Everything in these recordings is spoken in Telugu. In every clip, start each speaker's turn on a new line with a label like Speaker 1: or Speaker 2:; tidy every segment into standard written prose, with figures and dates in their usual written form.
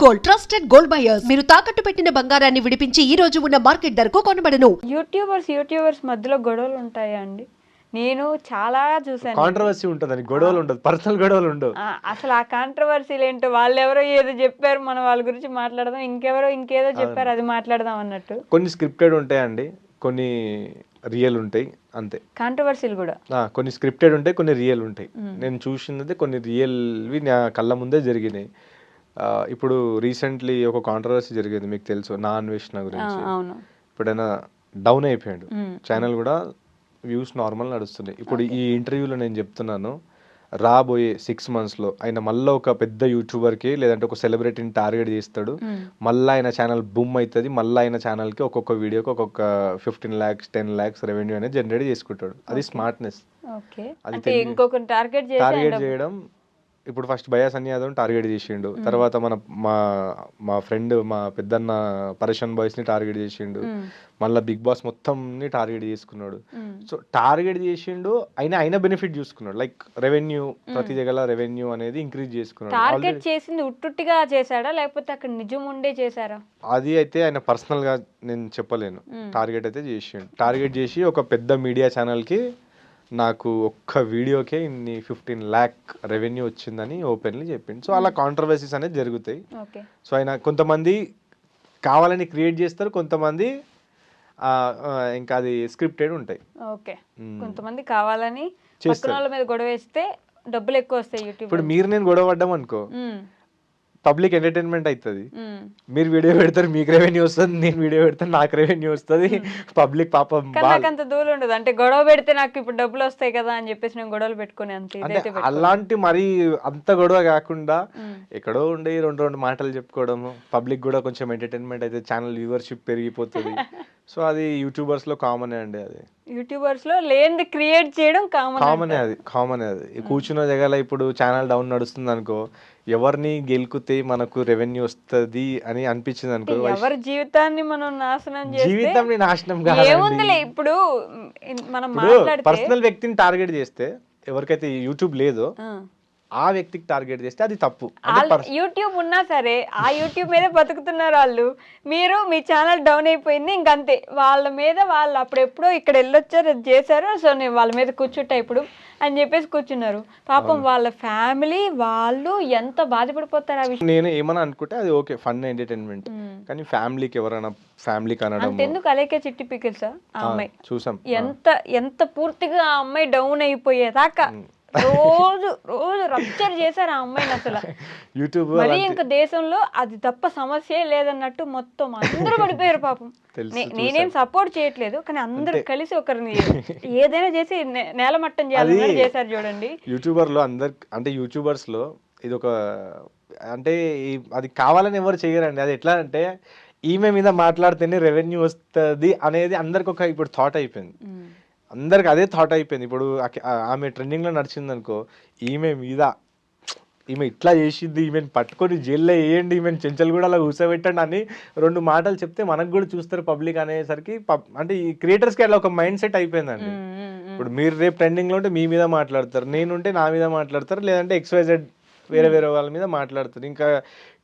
Speaker 1: Gold trusted gold buyers. మీరు తాకట్టు పెట్టిన బంగారాన్ని విడిపించి ఈ రోజు ఉన్న మార్కెట్ ధరకు కొనబడను.
Speaker 2: యూట్యూబర్స్ మధ్యలో గొడవలు ఉంటాయా అండి? నేను చాలా చూసాను.
Speaker 3: కాంట్రవర్సీ ఉంటదని, గొడవలు ఉండదు, పర్సనల్ గొడవలు ఉండవు.
Speaker 2: అసలు ఆ కాంట్రవర్సీలు ఏంటో, వాళ్ళు ఎవరో ఏదో చెప్పారు, మనం వాళ్ళ గురించి మాట్లాడదాం, ఇంకెవరో ఇంకేదో చెప్పారు, అది మాట్లాడదాం అన్నట్టు.
Speaker 3: కొన్ని స్క్రిప్టెడ్ ఉంటాయండి, కొన్ని రియల్ ఉంటాయి, అంతే.
Speaker 2: కాంట్రవర్సీలు కూడా
Speaker 3: కొన్ని స్క్రిప్టెడ్ ఉంటాయి, కొన్ని రియల్ ఉంటాయి. నేను చూసినది కొన్ని రియల్వి నా కళ్ళ ముందే జరిగినాయి. ఇప్పుడు రీసెంట్లీ ఒక కాంట్రవర్సీ జరిగింది, మీకు తెలుసు, నా అన్వేషణ గురించి. ఇప్పుడైనా డౌన్ అయిపోయాడు ఛానల్ కూడా, వ్యూస్ నార్మల్ నడుస్తున్నాయి. ఇప్పుడు ఈ ఇంటర్వ్యూలో నేను చెప్తున్నాను, రాబోయే 6 monthsలో ఆయన మళ్ళీ ఒక పెద్ద యూట్యూబర్కి లేదంటే ఒక సెలబ్రిటీని టార్గెట్ చేస్తాడు. మళ్ళీ ఆయన ఛానల్ బూమ్ అవుతుంది. మళ్ళీ ఆయన ఛానల్కి ఒక్కొక్క వీడియోకి ఒక్కొక్క 15 lakhs 10 lakhs రెవెన్యూ అనేది జనరేట్ చేసుకుంటాడు. అది స్మార్ట్నెస్.
Speaker 2: అది ఇంకొకరిని టార్గెట్
Speaker 3: చేయడం. ఇప్పుడు ఫస్ట్ బయాస్ అని యాదవ్ టార్గెట్ చేసిండు, తర్వాత మా ఫ్రెండ్ మా పెద్దన్న పరేషన్ బాయ్స్ని టార్గెట్ చేసిండు, మళ్ళీ బిగ్ బాస్ మొత్తంని టార్గెట్ చేసుకున్నాడు. సో టార్గెట్ చేసిండు, అయినా బెనిఫిట్ చూసుకున్నాడు. లైక్ రెవెన్యూ, ప్రతి దగ్గర రెవెన్యూ అనేది ఇంక్రీజ్ చేసుకున్నాడు.
Speaker 2: టార్గెట్ చేసింది ఉట్టుట్టిగా చేశాడా లేకపోతే అక్కడ నిజం ఉండే చేశారా?
Speaker 3: అది అయితే ఆయన పర్సనల్ గా నేను చెప్పలేను. టార్గెట్ అయితే చేసిండు. టార్గెట్ చేసి ఒక పెద్ద మీడియా ఛానల్కి నాకు ఒక్క వీడియోకే ఇన్ని 15 lakh రెవెన్యూ వచ్చిందని ఓపెన్లీ చెప్పిండు. సో అలా కాంట్రవర్సీస్ అనేది జరుగుతాయి. సో ఆయన కొంతమంది కావాలని క్రియేట్ చేస్తారు, కొంతమంది ఇంకా అది స్క్రిప్టెడ్ ఉంటాయి.
Speaker 2: కొంతమంది కావాలని పక్కన వాళ్ళ మీద గొడవ వేస్తే డబ్బులు ఎక్కువ వస్తాయి యూట్యూబ్.
Speaker 3: ఇప్పుడు మీరు నేను గొడవ పడ్డాం అనుకో, పబ్లిక్ ఎంటర్టైన్మెంట్ అవుతుంది. మీరు వీడియో పెడతారు, మీకు రెవెన్యూ వస్తుంది, నేను వీడియో పెడతాను, నాకు రెవెన్యూ వస్తుంది. పబ్లిక్ పాపం
Speaker 2: నాకు అంత దూరం ఉండదు. అంటే గొడవ పెడితే నాకు ఇప్పుడు డబ్బులు వస్తాయి కదా అని చెప్పేసి నేను గొడవలు పెట్టుకుని అంతే.
Speaker 3: అలాంటి మరి అంత గొడవ కాకుండా ఎక్కడో ఉండి రెండు మాటలు చెప్పుకోవడం, పబ్లిక్ కూడా కొంచెం ఎంటర్టైన్మెంట్ అయితే ఛానల్ వ్యూవర్షిప్ పెరిగిపోతుంది. సో అది యూట్యూబర్స్ లో కామన్ అండి. అది
Speaker 2: యూట్యూబర్స్ లో లేనిది క్రియేట్ చేయడం కామన్.
Speaker 3: అది కూర్చున్న దగ్గర ఇప్పుడు ఛానల్ డౌన్ నడుస్తుంది అనుకో, ఎవరిని గెలుకుతే మనకు రెవెన్యూ వస్తుంది అని అనిపించింది అనుకో,
Speaker 2: ఎవరి జీవితాన్ని మనం నాశనం
Speaker 3: జీవితాన్ని నాశనం
Speaker 2: ఏముందిలే. ఇప్పుడు మనం మాట్లాడితే
Speaker 3: పర్సనల్ వ్యక్తిని టార్గెట్ చేస్తే, ఎవరికైతే యూట్యూబ్ లేదో ఆ వ్యక్తికి టార్గెట్ చేస్తే అది తప్పు.
Speaker 2: యూట్యూబ్ ఉన్నా సరే ఆ యూట్యూబ్ మీద బతుకుతున్నారు వాళ్ళు. మీరు మీ ఛానల్ డౌన్ అయిపోయింది, ఇంకంతే. వాళ్ళ మీద వాళ్ళు అప్పుడెప్పుడో ఇక్కడ వెళ్ళొచ్చారు, అది చేశారు, సో నేను వాళ్ళ మీద కూర్చుంటా ఇప్పుడు అని చెప్పేసి కూర్చున్నారు. పాపం వాళ్ళ ఫ్యామిలీ వాళ్ళు ఎంత బాధపడిపోతారు ఆ విషయం.
Speaker 3: నేను ఏమన్నా అనుకుంటే అది ఓకే, ఫన్ ఎంటర్టైన్మెంట్. కానీ ఫ్యామిలీకి ఎవరైనా ఫ్యామిలీకి అనడం
Speaker 2: ఎందుకు? అలేకే చిట్టి పికిల్సా ఆ అమ్మాయి
Speaker 3: చూసాం,
Speaker 2: ఎంత పూర్తిగా ఆ అమ్మాయి డౌన్ అయిపోయేదాకా రోజు రప్చర్ చేశారు ఆ అమ్మాయిని. అసలు
Speaker 3: యూట్యూబ్
Speaker 2: మరి ఇంకా దేశంలో అది తప్ప సమస్య లేదన్నట్టు మొత్తం అందరూ పడిపోయారు పాపం. నేనేం సపోర్ట్ చేయట్లేదు, కానీ అందరూ కలిసి ఒకరిని ఏదైనా చేసి నేలమట్టం చేయాలని చేశారు చూడండి.
Speaker 3: యూట్యూబర్లో అంటే యూట్యూబర్స్ లో ఇది ఒక అంటే అది కావాలని ఎవరు చేయరండి. అది ఎట్లా అంటే ఈమె మీద మాట్లాడితేనే రెవెన్యూ వస్తుంది అనేది అందరికి ఒక ఇప్పుడు థాట్ అయిపోయింది. అందరికి అదే థాట్ అయిపోయింది. ఇప్పుడు ఆమె ట్రెండింగ్లో నడిచింది అనుకో, ఈమె ఇట్లా చేసింది, ఈమెను పట్టుకొని జైల్లో వేయండి, ఈమెను చెంచలు కూడా అలా కూర్చోబెట్టండి అని 2 మాటలు చెప్తే మనకు కూడా చూస్తారు పబ్లిక్ అనేసరికి, అంటే ఈ క్రియేటర్స్కి అలా ఒక మైండ్ సెట్ అయిపోయిందండి. ఇప్పుడు మీరు రేపు ట్రెండింగ్లో ఉంటే మీ మీద మాట్లాడతారు, నేనుంటే నా మీద మాట్లాడతారు, లేదంటే XYZ వేరే వాళ్ళ మీద మాట్లాడతారు. ఇంకా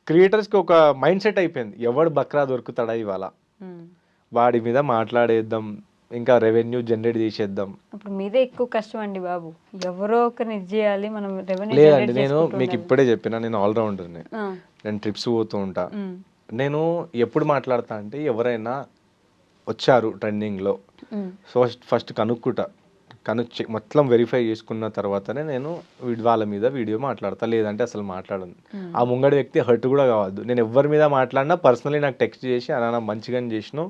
Speaker 3: క్రియేటర్స్కి ఒక మైండ్ సెట్ అయిపోయింది, ఎవడు బక్రా దొరుకుతాడా ఇవాళ వాడి మీద మాట్లాడేద్దాం, ఇంకా రెవెన్యూ జనరేట్ చేసేద్దాం.
Speaker 2: ఇప్పుడు మీదే ఎక్కువ కష్టం అండి బాబు, ఎవరో ఒకరిని చేయాలి మనం రెవెన్యూ.
Speaker 3: లేదండి, నేను మీకు ఇప్పుడే చెప్పిన, నేను ఆల్రౌండర్ని. నేను ట్రిప్స్ పోతూ ఉంటా. నేను ఎప్పుడు మాట్లాడతా అంటే, ఎవరైనా వచ్చారు ట్రెండింగ్లో, ఫస్ట్ కనుక్కుంటా, మొత్తం వెరిఫై చేసుకున్న తర్వాతనే నేను వాళ్ళ మీద వీడియో మాట్లాడతా, లేదంటే అసలు మాట్లాడను. ఆ ముంగడి వ్యక్తి హర్ట్ కూడా కావద్దు. నేను ఎవరి మీద మాట్లాడినా పర్సనలీ నాకు టెక్స్ట్ చేసి అలా మంచిగా చేసినావు,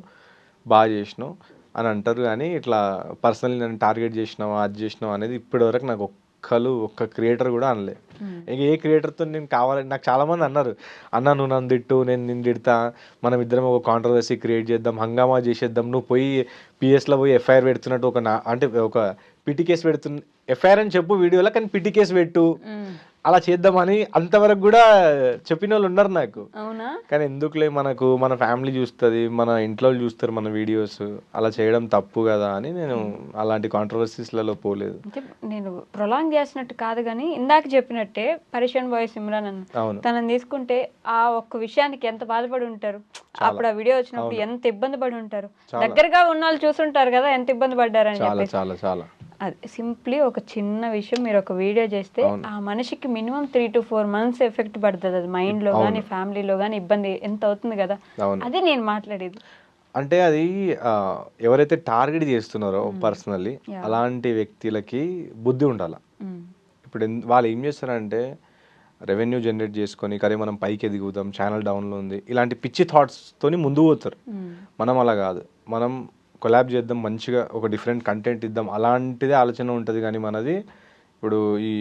Speaker 3: బాగా చేసినావు అని అంటారు. కానీ ఇట్లా పర్సనలీ నన్ను టార్గెట్ చేసినావు, అది చేసినావు అనేది ఇప్పటివరకు నాకు ఒక్క క్రియేటర్ కూడా అనలే. ఇంక ఏ క్రియేటర్తో నేను కావాలని నాకు చాలామంది అన్నారు, అన్న నువ్వు నన్ను తిట్టు, నేను నిన్ను తిడతా, మనం ఇద్దరం ఒక కాంట్రవర్సీ క్రియేట్ చేద్దాం, హంగామా చేసేద్దాం, నువ్వు పోయి పిఎస్లో పోయి FIR పెడుతున్నట్టు అంటే ఒక పిటి కేసు పెడుతున్న FIR అని చెప్పు వీడియోలో, కానీ పిటి కేసు పెట్టు, అలా చేద్దామని అంతవరకు కూడా చెప్పిన వాళ్ళు ఉన్నారు నాకు.
Speaker 2: అవునా?
Speaker 3: కానీ ఎందుకులే, మనకు మన ఫ్యామిలీ చూస్తుంది, మన ఇంట్లో వాళ్ళు చూస్తారు మన వీడియోస్, అలా చేయడం తప్పు కదా అని నేను అలాంటి కాంట్రవర్సీస్లలో పోలేదు.
Speaker 2: అంటే నేను ప్రొలాంగ్ చేసినట్టు కాదు, కానీ ఇందాక చెప్పినట్టే పరిషన్ బాయ్ సిమ్రాన్ అన్న
Speaker 3: అవును.
Speaker 2: తనని తీసుకుంటే ఆ ఒక్క విషయానికి ఎంత బాధపడి ఉంటారు. అప్పుడు ఆ వీడియో వచ్చినప్పుడు ఎంత ఇబ్బంది పడి ఉంటారు. దగ్గరగా ఉన్న వాళ్ళు చూసుంటారు కదా ఎంత ఇబ్బంది పడ్డారని
Speaker 3: చాలా
Speaker 2: చెప్పి.
Speaker 3: చాలా చాలా
Speaker 2: అది సింప్లీ ఒక చిన్న విషయం మీరు ఒక వీడియో చేస్తే ఆ మనిషికి మినిమం 3 to 4 months ఎఫెక్ట్ పడుతుంది. అది మైండ్ లో కానీ ఫ్యామిలీలో కానీ ఇబ్బంది ఎంత అవుతుంది కదా. అదే నేను మాట్లాడేది.
Speaker 3: అంటే అది ఎవరైతే టార్గెట్ చేస్తున్నారో పర్సనల్లీ అలాంటి వ్యక్తులకి బుద్ధి ఉండాలి. ఇప్పుడు వాళ్ళు ఏం చేస్తారంటే రెవెన్యూ జనరేట్ చేసుకొని కరే మనం పైకి ఎదుగుదాం, ఛానల్ డౌన్లో ఉంది, ఇలాంటి పిచ్చి థాట్స్తోని ముందు పోతారు. మనం అలా కాదు, మనం కొలాబ్ చేద్దాం, మంచిగా ఒక డిఫరెంట్ కంటెంట్ ఇద్దాం, అలాంటిదే ఆలోచన ఉంటుంది. కానీ మనది ఇప్పుడు ఈ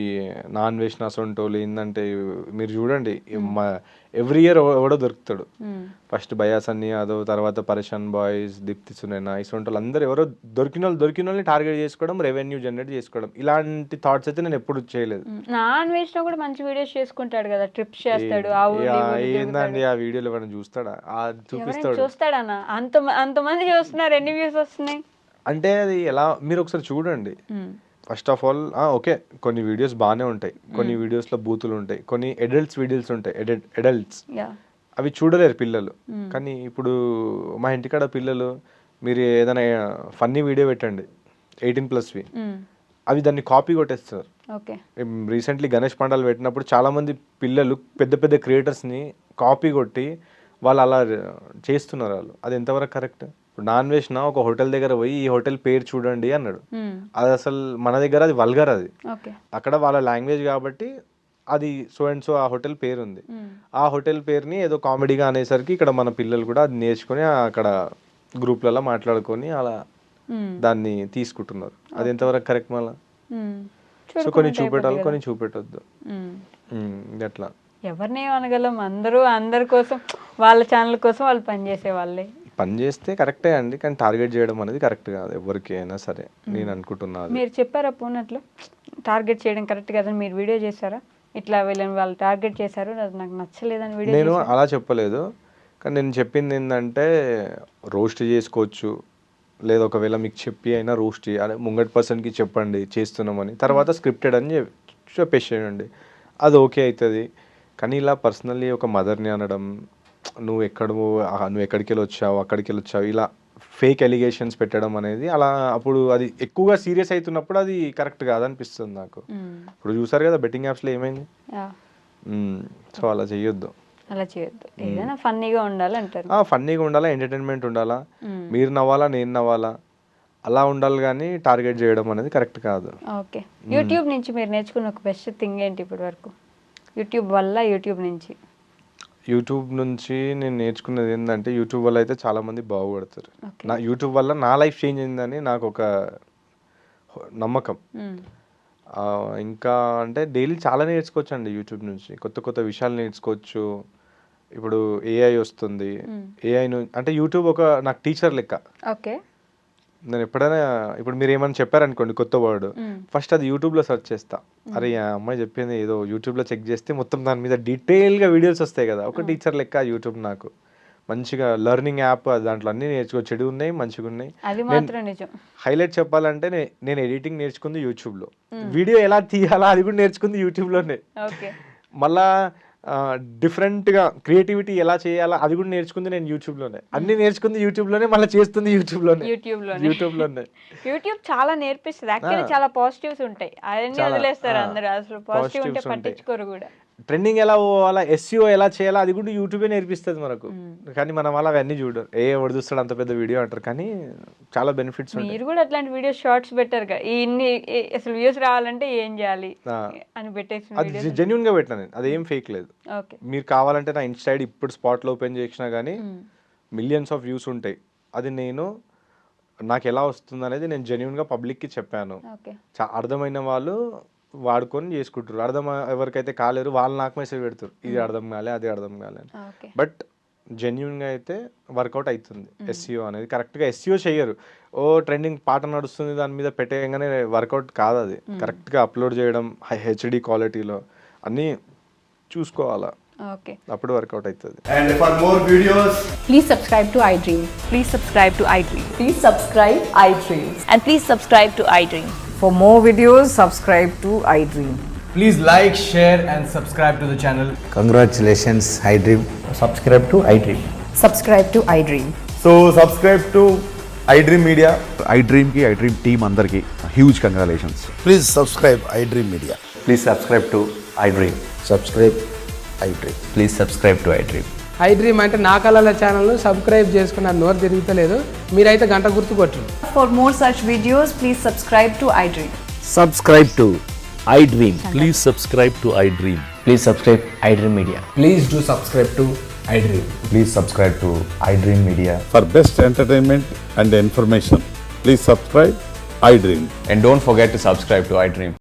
Speaker 3: నాన్ వెజ్ నసంటోళ్ళు ఏంటంటే మీరు చూడండి, ఎవ్రీ ఇయర్ ఎవడో దొరుకుతాడు. ఫస్ట్ బయాస్ అన్ని అదో, తర్వాత పరేషన్ బాయ్స్, దీప్తి సునైనా, ఇసొంటోళ్ళు అందరూ ఎవరో దొరికిన వాళ్ళని టార్గెట్ చేసుకోవడం, రెవెన్యూ జనరేట్ చేసుకోవడం, ఇలాంటి థాట్స్ అయితే నేను ఎప్పుడు చేయలేదు.
Speaker 2: నాన్ వెజ్ లో కూడా మంచి వీడియోస్ చేసుకుంటాడు కదా, ట్రిప్స్ చేస్తాడు.
Speaker 3: ఏందండి ఆ వీడియోలు ఎవరైనా చూస్తాడా? చూపిస్తాడు,
Speaker 2: చూస్తాడన్నా. అంతమంది చూస్తున్నారు, ఎన్ని వ్యూస్ వస్తున్నాయి
Speaker 3: అంటే అది ఎలా మీరు ఒకసారి చూడండి. ఫస్ట్ ఆఫ్ ఆల్ ఓకే, కొన్ని వీడియోస్ బాగానే ఉంటాయి, కొన్ని వీడియోస్లో బూతులు ఉంటాయి, కొన్ని అడల్ట్స్ వీడియోస్ ఉంటాయి, అడల్ట్స్ అవి చూడలేరు పిల్లలు. కానీ ఇప్పుడు మా ఇంటికాడ పిల్లలు మీరు ఏదైనా ఫన్నీ వీడియో పెట్టండి 18+వి, అవి దాన్ని కాపీ కొట్టేస్తారు. రీసెంట్లీ గణేష్ పండాలు పెట్టినప్పుడు చాలామంది పిల్లలు పెద్ద పెద్ద క్రియేటర్స్ని కాపీ కొట్టి వాళ్ళు అలా చేస్తున్నారు. వాళ్ళు అది ఎంతవరకు కరెక్ట్? ఇప్పుడు నాన్ వెజ్ నా ఒక హోటల్ దగ్గర పోయి ఈ హోటల్ పేరు చూడండి అన్నాడు, అది అసలు మన దగ్గర అది వల్గర్, అది అక్కడ వాళ్ళ లాంగ్వేజ్ కాబట్టి అది సో అండ్ సో ఆ హోటల్ పేరు ఉంది. ఆ హోటల్ పేరుని ఏదో కామెడీగా అనేసరికి ఇక్కడ మన పిల్లలు కూడా అది నేర్చుకుని అక్కడ గ్రూప్లలో మాట్లాడుకొని అలా దాన్ని తీసుకుంటున్నారు. అది ఎంతవరకు కరెక్ట్? మళ్ళీ సో కొన్ని చూపెట్టాలి, కొన్ని చూపెట్టొద్దు. అట్లా
Speaker 2: ఎవరిని అనగలం, అందరి కోసం వాళ్ళ ఛానల్ కోసం వాళ్ళు పనిచేసే వాళ్ళే.
Speaker 3: పని చేస్తే కరెక్టే అండి, కానీ టార్గెట్ చేయడం అనేది కరెక్ట్ కాదు ఎవరికి అయినా సరే, నేను అనుకుంటున్నాను.
Speaker 2: మీరు చెప్పారా పోనట్లు టార్గెట్ చేయడం కరెక్ట్ కాదని? మీరు వీడియో చేశారా ఇట్లా వీళ్ళని వాళ్ళు టార్గెట్ చేశారు, అది నాకు నచ్చలేదని వీడియో?
Speaker 3: నేను అలా చెప్పలేదు, కానీ నేను చెప్పింది ఏంటంటే రోస్ట్ చేసుకోవచ్చు, లేదా ఒకవేళ మీకు చెప్పి అయినా రోస్ట్ చేయాలి, ముంగటి పర్సన్కి చెప్పండి చేస్తున్నామని, తర్వాత స్క్రిప్టెడ్ అని చెప్పేసేయండి, అది ఓకే అవుతుంది. కానీ ఇలా పర్సనల్లీ ఒక మదర్ని అనడం, నువ్వు ఎక్కడికి వెళ్ళి వచ్చావు, అక్కడికి వెళ్ళి వచ్చావు, ఇలా ఫేక్ ఎలిగేషన్స్ పెట్టడం అనేది అలా అప్పుడు అది ఎక్కువగా సీరియస్ అవుతున్నప్పుడు అది కరెక్ట్ కాదనిపిస్తుంది నాకు. ఇప్పుడు చూసారు కదా బెట్టింగ్ యాప్స్లో ఏమైంది. సో అలా చేయొద్దు,
Speaker 2: ఏదైనా ఫన్నీగా ఉండాలి అంటారు.
Speaker 3: ఫన్నీగా ఉండాలా, ఎంటర్టైన్మెంట్ ఉండాలా, మీరు నవ్వాలా నేను నవ్వాలా, అలా ఉండాలి. కానీ టార్గెట్ చేయడం అనేది కరెక్ట్ కాదు.
Speaker 2: ఓకే, యూట్యూబ్ నుంచి మీరు నేర్చుకున్న ఒక బెస్ట్ థింగ్ ఏంటి ఇప్పటి వరకు?
Speaker 3: యూట్యూబ్ నుంచి నేను నేర్చుకున్నది ఏంటంటే, యూట్యూబ్ వల్ల అయితే చాలామంది బాగుపడతారు. నా యూట్యూబ్ వల్ల నా లైఫ్ చేంజ్ అయిందని నాకు ఒక నమ్మకం. ఇంకా అంటే డైలీ చాలా నేర్చుకోవచ్చు అండి యూట్యూబ్ నుంచి, కొత్త కొత్త విషయాలు నేర్చుకోవచ్చు. ఇప్పుడు ఏఐ వస్తుంది, ఏఐ అంటే యూట్యూబ్ ఒక నాకు టీచర్ లెక్క.
Speaker 2: ఓకే,
Speaker 3: నేను ఎప్పుడైనా ఇప్పుడు మీరు ఏమైనా చెప్పారనుకోండి కొత్త వర్డ్, ఫస్ట్ అది యూట్యూబ్లో సెర్చ్ చేస్తా. అరే ఆ అమ్మాయి చెప్పింది ఏదో యూట్యూబ్లో చెక్ చేస్తే మొత్తం దాని మీద డీటెయిల్గా వీడియోస్ వస్తాయి కదా, ఒక టీచర్ లెక్క యూట్యూబ్ నాకు మంచిగా లెర్నింగ్ యాప్. దాంట్లో అన్ని నేర్చుకో, చెడు ఉన్నాయి మంచిగా ఉన్నాయి. హైలైట్ చెప్పాలంటే నేను ఎడిటింగ్ నేర్చుకుంది యూట్యూబ్లో, వీడియో ఎలా తీయాలా అది కూడా నేర్చుకుంది యూట్యూబ్లోనే. మళ్ళా డిఫరెంట్గా క్రియేటివిటీ ఎలా చేయాలా అది కూడా నేర్చుకుంది నేను యూట్యూబ్లోనే. అన్ని నేర్చుకుంది యూట్యూబ్లోనే, మళ్ళీ చేస్తుంది యూట్యూబ్లోనే.
Speaker 2: యూట్యూబ్ చాలా నేర్పిస్తుంది యాక్చువల్లీ, చాలా పాజిటివ్స్ ఉంటాయి, అవన్నీ వదిలేస్తారు అందరూ, అసలు పాజిటివ్ ఉంటే పట్టించుకోరు కూడా.
Speaker 3: ట్రెండింగ్ ఎలా పోవాలా, ఎస్ఈఓ ఎలా చేయాలా అది కూడా యూట్యూబే నేర్పిస్తుంది మనకు. కానీ మనం అలా అవన్నీ చూడరు, ఎవడు చూస్తాడు అంత పెద్ద వీడియో అంటారు, కానీ చాలా బెనిఫిట్స్ ఉంటాయి.
Speaker 2: మీరు కూడా అట్లాంటి వీడియో షార్ట్స్ బెటర్ గా, ఇన్ని అసలు వ్యూస్ రావాలంటే ఏం చేయాలి అని పెట్టేసి
Speaker 3: అది జెన్యూన్ గా పెట్టినా నేను, అదేం ఫేక్ లేదు. మీరు కావాలంటే నా ఇన్స్టా ఐడి ఇప్పుడు స్పాట్ లో ఓపెన్ చేసినా కానీ మిలియన్స్ ఆఫ్ వ్యూస్ ఉంటాయి. అది నాకు ఎలా వస్తుంది అనేది నేను జెన్యూన్ గా పబ్లిక్ కి చెప్పాను. అర్థమైన వాళ్ళు వాడుకొని చేసుకుంటారు, ఎవరికైతే కాలేరు వాళ్ళు నాకు మెసేజ్ పెడతారు, ఇది అర్థం కాలే అది అర్థం కాలే. బట్ జెన్యున్గా అయితే వర్కౌట్ అవుతుంది. ఎస్ఈఓ అనేది కరెక్ట్గా ఎస్ఈఓ చేయరు, ట్రెండింగ్ పాట నడుస్తుంది దాని మీద పెట్టేయగానే వర్కౌట్ కాదు. అది కరెక్ట్గా అప్లోడ్ చేయడం హెచ్డి క్వాలిటీలో, అన్నీ చూసుకోవాలా,
Speaker 2: ఓకే.
Speaker 3: అప్పుడు వర్కౌట్ అవుతుంది.
Speaker 4: And for more videos,
Speaker 5: Please subscribe to iDream.
Speaker 6: Please subscribe to iDream.
Speaker 5: Please subscribe iDream.
Speaker 6: And please subscribe to iDream.
Speaker 7: For more videos, subscribe to iDream.
Speaker 4: please like, share and subscribe to the channel.
Speaker 8: Congratulations, iDream.
Speaker 4: Subscribe to iDream.
Speaker 7: Subscribe to iDream.
Speaker 4: So subscribe to iDream Media.
Speaker 9: iDream ki iDream team andarki huge congratulations.
Speaker 8: Please subscribe iDream Media.
Speaker 4: Please subscribe to iDream.
Speaker 8: Subscribe iDream.
Speaker 4: Please subscribe to iDream.
Speaker 10: iDream అంటే నా కళల ఛానల్ను సబ్స్క్రైబ్ చేసుకున్న నోరు తిరుగుతలేదు, మీరైతే గంట గుర్తు కొట్టండి.
Speaker 5: For more such videos, please subscribe to iDream.
Speaker 8: Subscribe to iDream.
Speaker 11: Please subscribe to iDream.
Speaker 4: Please subscribe iDream Media.
Speaker 10: Please do subscribe to iDream.
Speaker 4: Please subscribe to iDream Media.
Speaker 9: For best entertainment and information, please subscribe iDream.
Speaker 4: And don't forget to subscribe to iDream.